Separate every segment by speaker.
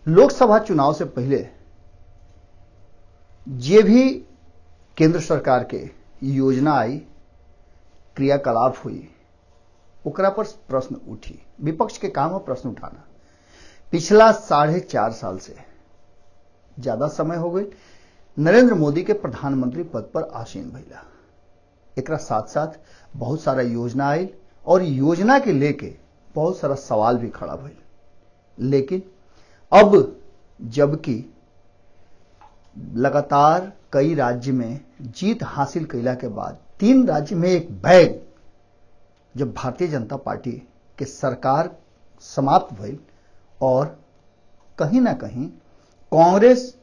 Speaker 1: लोकसभा चुनाव से पहले जे भी केंद्र सरकार के योजना आई, क्रियाकलाप हुई, ओकरा पर प्रश्न उठी। विपक्ष के काम है प्रश्न उठाना। पिछला 4.5 साल से ज्यादा समय हो गई नरेंद्र मोदी के प्रधानमंत्री पद पर आसीन भइला। एकरा साथ साथ बहुत सारा योजना आई और योजना के लेके बहुत सारा सवाल भी खड़ा भइल। लेकिन अब जबकि लगातार कई राज्य में जीत हासिल कैला के बाद 3 राज्य में एक बैग जब भारतीय जनता पार्टी के सरकार समाप्त भइल और कहीं ना कहीं कांग्रेस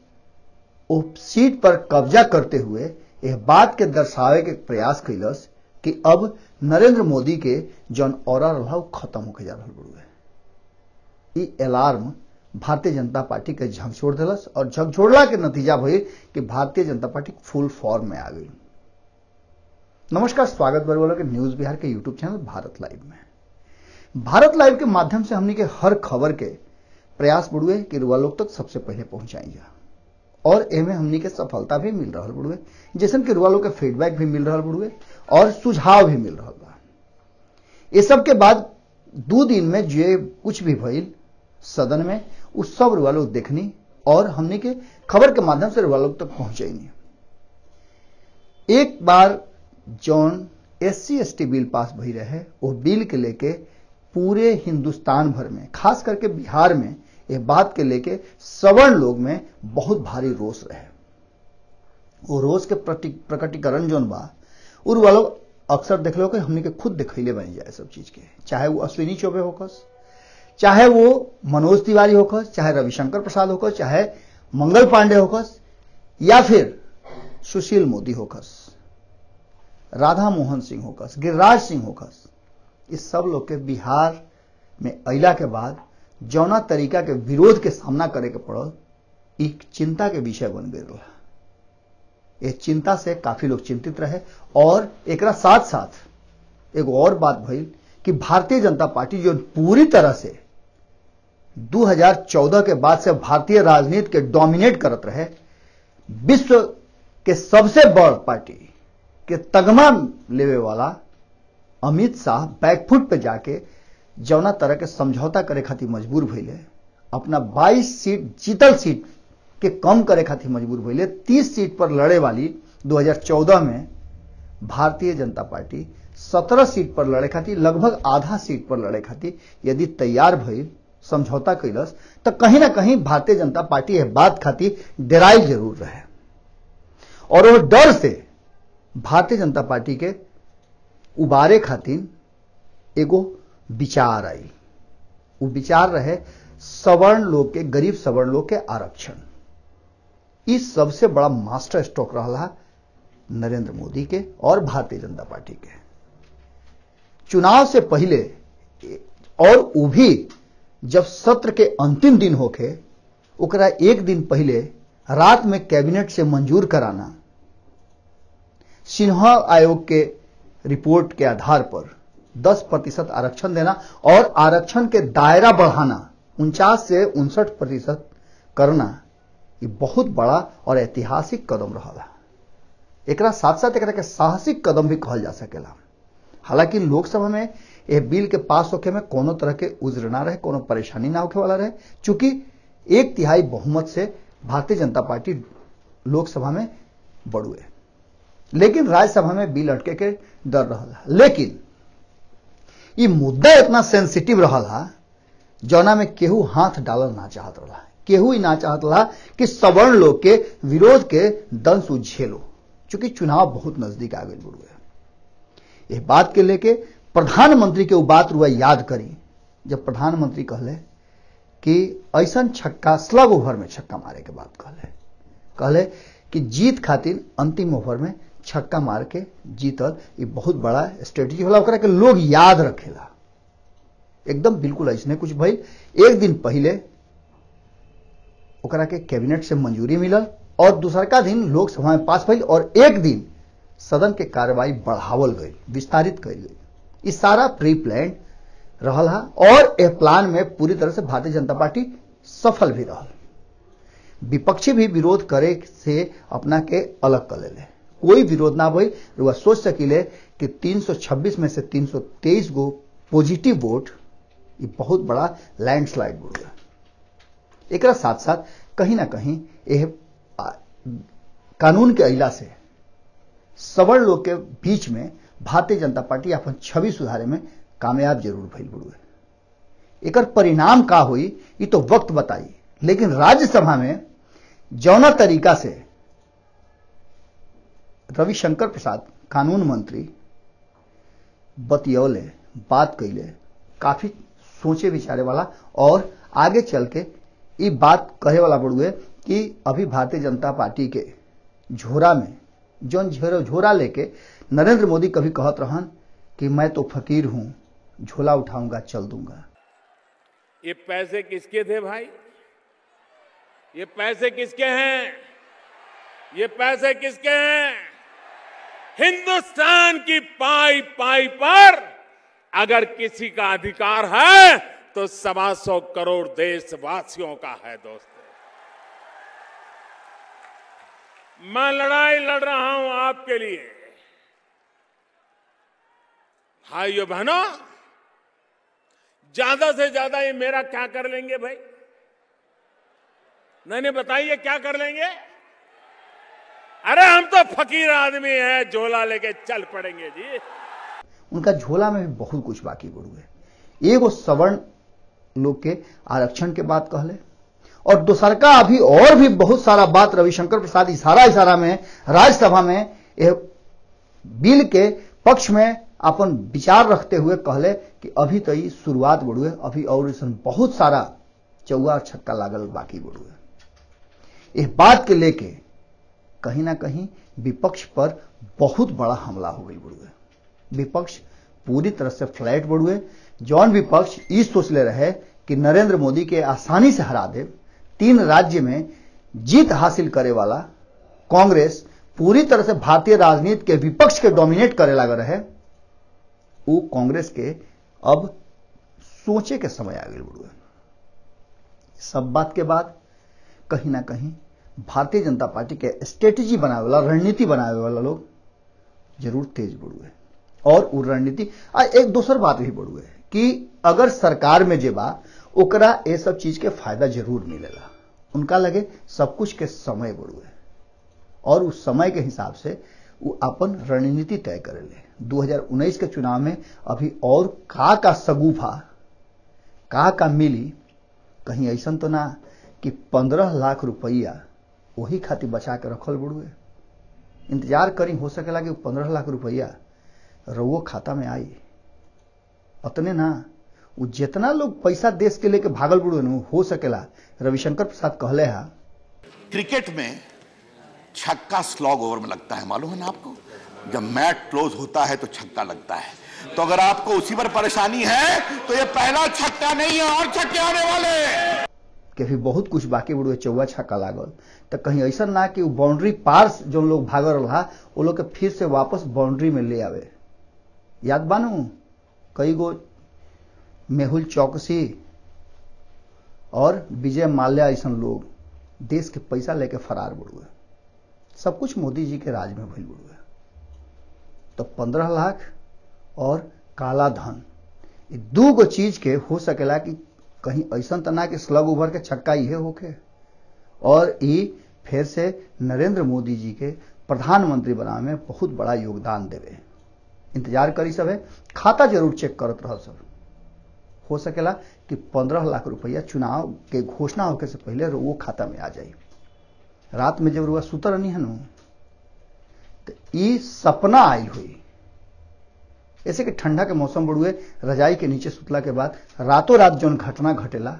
Speaker 1: उस सीट पर कब्जा करते हुए यह बात के दर्शावे के प्रयास कैलस कि अब नरेंद्र मोदी के जौन ऑरा रहा खत्म होके जा रहा बड़ुए। ई अलार्म भारतीय जनता पार्टी के झकझोर दिलस और झकझोरला के नतीजा भइल कि भारतीय जनता पार्टी फुल फॉर्म में आ गई। नमस्कार, स्वागत बरवाला के न्यूज बिहार के यूट्यूब चैनल भारत लाइव में। भारत लाइव के माध्यम से हमनी के हर खबर के प्रयास बड़ुए कि रुआ लोग तक सबसे पहले पहुंचाई जा और एमे हमनी के सफलता भी मिल रहा बड़ुए, जैसे कि रुआ लोग के फीडबैक भी मिल रहा बड़ुए और सुझाव भी मिल रहा बा। ये सब के बाद 2 दिन में जो कुछ भी भइल सदन में उस सब रुआ लोग देखनी और हमने के खबर के माध्यम से रुआ लोग तक पहुंचाई। एक बार जौन SC/ST बिल पास भई रहे वो बिल के लेके पूरे हिंदुस्तान भर में खास करके बिहार में ये बात के लेके सवर्ण लोग में बहुत भारी रोष रहे। वो रोष के प्रकटीकरण जौन बा उर वालों अक्सर देख लो कि हमने के खुद दिखैले बन जाए सब चीज के, चाहे वो अश्विनी चौबे होकस, चाहे वो मनोज तिवारी होकस, चाहे रविशंकर प्रसाद होकस, चाहे मंगल पांडे होकस या फिर सुशील मोदी होकस, राधा मोहन सिंह होकस, गिरिराज सिंह होकस। इस सब लोग के बिहार में अइला के बाद जौना तरीका के विरोध के सामना करे के पड़ल, एक चिंता के विषय बन गई रहा। ये चिंता से काफी लोग चिंतित रहे और एकरा साथ साथ एक और बात भइल कि भारतीय जनता पार्टी जो पूरी तरह से 2014 के बाद से भारतीय राजनीति के डोमिनेट करत रहे, विश्व के सबसे बड़ पार्टी के तगमा लेवे वाला अमित शाह बैकफुट पे जाके जौना तरह के समझौता करे खातिर मजबूर भइले, अपना 22 सीट जीतल सीट के कम करे खातिर मजबूर भइले। 30 सीट पर लड़े वाली 2014 में भारतीय जनता पार्टी 17 सीट पर लड़े खातिर, लगभग आधा सीट पर लड़े खातिर यदि तैयार भइल, समझौता कैलस, तो कहीं ना कहीं भारतीय जनता पार्टी यह बात खातिर डराई जरूर रहे और वो डर से भारतीय जनता पार्टी के उबारे खातिर एगो विचार आई। वो विचार रहे सवर्ण लोग के, गरीब सवर्ण लोग के आरक्षण। इस सबसे बड़ा मास्टर स्ट्रोक रहा नरेंद्र मोदी के और भारतीय जनता पार्टी के। चुनाव से पहले और वो भी जब सत्र के अंतिम दिन होके ओकरा एक दिन पहले रात में कैबिनेट से मंजूर कराना, सिन्हा आयोग के रिपोर्ट के आधार पर 10% आरक्षण देना और आरक्षण के दायरा बढ़ाना 49 से 59% करना, ये बहुत बड़ा और ऐतिहासिक कदम रहा। एकरा साथ साथ एकरा के साहसिक कदम भी कहल जा सकेला। हालांकि लोकसभा में यह बिल के पास होके में कोनो तरह के उज्र ना रहे, कोनो परेशानी ना होके वाला रहे, चूंकि 1/3 बहुमत से भारतीय जनता पार्टी लोकसभा में बढ़ुए। लेकिन राज्यसभा में बिल अटके के डर रहा। लेकिन ये मुद्दा इतना सेंसिटिव रहा जौना में केहू हाथ डालल ना चाहत रहा, केहू ही ना चाहत रहा कि सवर्ण लोग के विरोध के दंश झेलो, चूंकि चुनाव बहुत नजदीक आ गई बड़ुए। यह बात के लेके प्रधानमंत्री के बात रुआ याद करी जब प्रधानमंत्री कहले कि ऐसा छक्का स्लग ओवर में छक्का मारे के बात कहले कि जीत खातिर अंतिम ओवर में छक्का मार के जीतल ये बहुत बड़ा स्ट्रेटेजी होला, ओकरा के लोग याद रखेला। एकदम बिल्कुल ऐसने कुछ भइल। एक दिन पहले ओकरा के कैबिनेट से मंजूरी मिलल और दूसरका दिन लोकसभा में पास भइल और एक दिन सदन के कार्रवाई बढ़ावल गई, विस्तारित कई गई। इस सारा प्री प्लान रहल हा और यह प्लान में पूरी तरह से भारतीय जनता पार्टी सफल भी रहल। विपक्षी भी विरोध करे से अपना के अलग कर ले, कोई विरोध ना भई। वह सोच सकिले कि 326 में से 323 गो पॉजिटिव वोट, ये बहुत बड़ा लैंडस्लाइड हो गया। एक साथ साथ कहीं ना कहीं यह कानून के अइला से सवर्ण लोग के बीच में भारतीय जनता पार्टी अपन छवि सुधारे में कामयाब जरूर भइल बुढ़ुए। एकर परिणाम का हुई ये तो वक्त बताई, लेकिन राज्यसभा में जौना तरीका से रविशंकर प्रसाद कानून मंत्री बतियौले, बात कैले, काफी सोचे विचारे वाला और आगे चल के ये बात कहे वाला बुढ़ुए कि अभी भारतीय जनता पार्टी के झोरा में जौन झोरा लेके नरेंद्र मोदी कभी कहत रहन कि मैं तो फकीर हूं, झोला उठाऊंगा चल दूंगा।
Speaker 2: ये पैसे किसके थे भाई? ये पैसे किसके हैं? ये पैसे किसके हैं? हिंदुस्तान की पाई पाई पर अगर किसी का अधिकार है तो 125 करोड़ देशवासियों का है। दोस्तों, मैं लड़ाई लड़ रहा हूं आपके लिए। भाइयों बहनों, ज्यादा से ज्यादा ये मेरा क्या कर लेंगे भाई? नहीं बताइए क्या कर लेंगे? अरे हम तो फकीर आदमी हैं, झोला लेके चल पड़ेंगे जी।
Speaker 1: उनका झोला में भी बहुत कुछ बाकी बुढ़ुए। एगो सवर्ण लोग के आरक्षण के बात कहले और दूसर का अभी और भी बहुत सारा बात रविशंकर प्रसाद इशारा में राज्यसभा में यह बिल के पक्ष में अपन विचार रखते हुए कहले कि अभी तो ये शुरुआत बुढ़ुए, अभी और बहुत सारा चौवा और छक्का लागल बाकी बुढ़ुए। इस बात के लेके कहीं ना कहीं विपक्ष पर बहुत बड़ा हमला हो गई बुढ़ुए। विपक्ष पूरी तरह से फ्लैट बुढ़ुए। जौन विपक्ष इस सोच ले रहे कि नरेंद्र मोदी के आसानी से हरा दे, 3 राज्य में जीत हासिल करे वाला कांग्रेस पूरी तरह से भारतीय राजनीति के विपक्ष के डोमिनेट करे लगा रहे, वो कांग्रेस के अब सोचे के समय आ गए बुढ़ुए। सब बात के बाद कहीं ना कहीं भारतीय जनता पार्टी के स्ट्रेटेजी बनावे वाला, रणनीति बनावे वाला लोग जरूर तेज बुढ़ुए। और वो रणनीति एक दूसर बात भी बुढ़ुए कि अगर सरकार में जे बा ओकरा ये सब चीज के फायदा जरूर मिलेला। उनका लगे सब कुछ के समय बुढ़ुए और उस समय के हिसाब से वो अपन रणनीति तय करेले। 2019 के चुनाव में अभी और का सगुफा का मिली, कहीं ऐसा तो ना कि 15 लाख रुपया वही खातिर बचा के रखल बुढ़ुए। इंतजार करी, हो सकेला कि 15 लाख रुपया रउओ खाता में आई। अतने ना, वो जितना लोग पैसा देश के लेके भागल बुढ़ुए न, हो सकेला रविशंकर प्रसाद कहले हा,
Speaker 3: क्रिकेट में छक्का स्लॉग ओवर में लगता है, मालूम है ना आपको? जब मैच क्लोज होता है तो छक्का लगता है। तो अगर आपको उसी पर परेशानी है तो ये पहला छक्का नहीं है, और छक्के आने वाले
Speaker 1: के भी बहुत कुछ बाकी बुढ़ुए। चौवा छक्का लागल तो कहीं ऐसा ना कि वो बाउंड्री पार जो लोग भागल रहा वो लोग के फिर से वापस बाउंड्री में ले आवे। याद बानू कई गो मेहुल चौकसी और विजय माल्या ऐसा लोग देश के पैसा लेके फरार बुढ़ुए। सब कुछ मोदी जी के राज में भइल बुढ़ुए। तो 15 लाख और काला धन, ये 2 गो चीज के हो सकेला कि कहीं ऐसा तो ना कि स्लग उभर के छक्का ये होके और ये फिर से नरेंद्र मोदी जी के प्रधानमंत्री बनाने में बहुत बड़ा योगदान देवे। इंतजार करी सब है, खाता जरूर चेक करत रह सब। हो सकेला कि 15 लाख रुपया चुनाव के घोषणा होके से पहले वो खाता में आ जाए। रात में जब रुआ सुतर नहीं है न, तो ये सपना आई हुई ऐसे कि ठंडा के मौसम बुढ़ुए, रजाई के नीचे सुतला के बाद रातों रात जौन घटना घटेला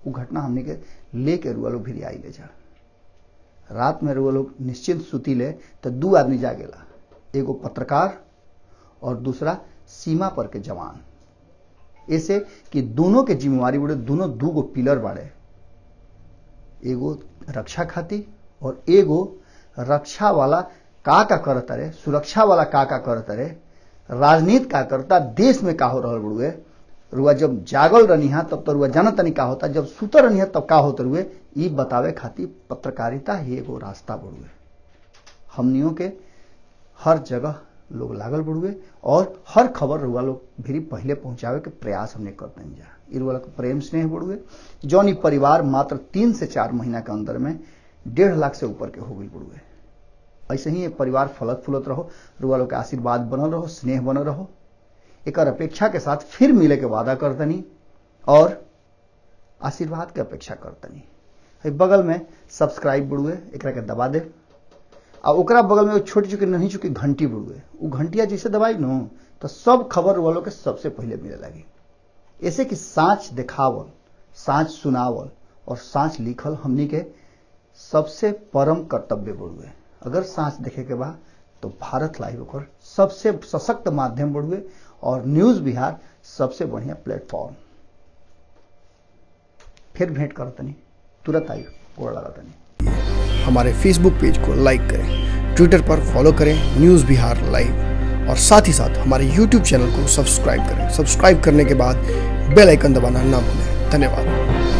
Speaker 1: वो घटना हमने के लेके रुआ लोग भी आई ले जा। रात में रुआ लोग निश्चिंत सुती ले तो 2 आदमी जागेला, एगो पत्रकार और दूसरा सीमा पर के जवान। ऐसे कि दोनों के जिम्मेवारी बुढ़े, दोनों 2 गो पिलर बाड़े, एगो रक्षा खाती और एगो रक्षा वाला का करता रे, सुरक्षा वाला का करता रे, राजनीति का करता, देश में का हो रहा बुढ़ुए रुआ जब जागल रनिहा तब तो रुआ जाना तनी का होता, जब सुतर रनिहा तब का होते रुए, ई बतावे खातिर पत्रकारिता ही एगो रास्ता बढ़ुए। हमनियों के हर जगह लोग लागल बढ़ुए और हर खबर रुआ लोग भी पहले पहुंचावे के प्रयास हमने करते हैं। जा रुआ लोग प्रेम स्नेह बढ़ुए, जौन ई परिवार मात्र 3 से 4 महीना के अंदर में 1.5 लाख से ऊपर के हो गई बढ़ुए। ऐसे ही ये परिवार फलत फूलत रहो, रुआ लोग के आशीर्वाद बनल रहो, स्नेह बनल रहो। एक अपेक्षा के साथ फिर मिले के वादा करतनी और आशीर्वाद के अपेक्षा करतनी। बगल में सब्सक्राइब बुड़ुए एक के दबा दे और ओकरा बगल में छोटी चुकी नहीं चुकी घंटी बुड़ुए, वो घंटिया जैसे दबाई नो तो सब खबर वालों के सबसे पहले मिले लगी। ऐसे कि सांच दिखावल, सांच सुनावल और सांच लिखल हमनी के सबसे परम कर्तव्य बुड़ुए। अगर सांच देखे के बाद तो भारत लाइव ओकर सबसे सशक्त माध्यम बुड़ुए और न्यूज बिहार सबसे बढ़िया प्लेटफॉर्म। फिर भेंट करतनी, तुरंत आई गोड़ लगातनी।
Speaker 4: हमारे फेसबुक पेज को लाइक करें, ट्विटर पर फॉलो करें न्यूज़ बिहार लाइव और साथ ही साथ हमारे यूट्यूब चैनल को सब्सक्राइब करें। सब्सक्राइब करने के बाद बेल आइकन दबाना ना भूलें। धन्यवाद।